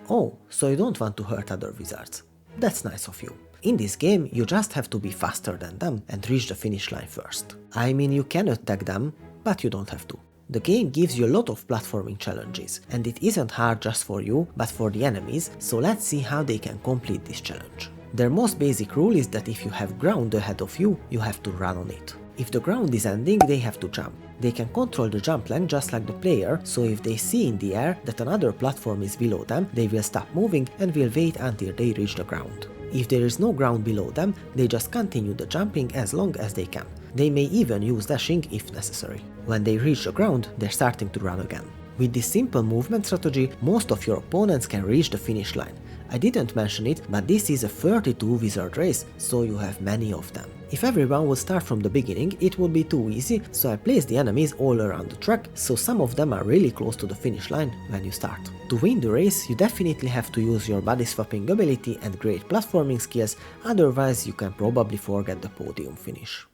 Oh, so you don't want to hurt other wizards. That's nice of you. In this game, you just have to be faster than them and reach the finish line first. I mean, you can attack them, but you don't have to. The game gives you a lot of platforming challenges, and it isn't hard just for you, but for the enemies, so let's see how they can complete this challenge. Their most basic rule is that if you have ground ahead of you, you have to run on it. If the ground is ending, they have to jump. They can control the jump length just like the player, so if they see in the air that another platform is below them, they will stop moving and will wait until they reach the ground. If there is no ground below them, they just continue the jumping as long as they can. They may even use dashing if necessary. When they reach the ground, they're starting to run again. With this simple movement strategy, most of your opponents can reach the finish line. I didn't mention it, but this is a 32 wizard race, so you have many of them. If everyone would start from the beginning, it would be too easy, so I placed the enemies all around the track, so some of them are really close to the finish line when you start. To win the race, you definitely have to use your body swapping ability and great platforming skills, otherwise you can probably forget the podium finish.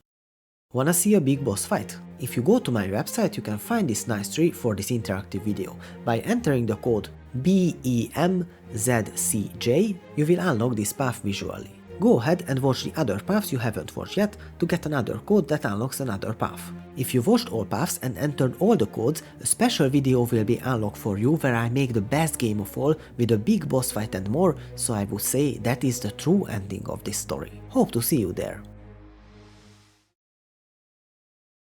Wanna see a big boss fight? If you go to my website, you can find this nice tree for this interactive video. By entering the code BEMZCJ, you will unlock this path visually. Go ahead and watch the other paths you haven't watched yet to get another code that unlocks another path. If you watched all paths and entered all the codes, a special video will be unlocked for you where I make the best game of all with a big boss fight and more, so I would say that is the true ending of this story. Hope to see you there.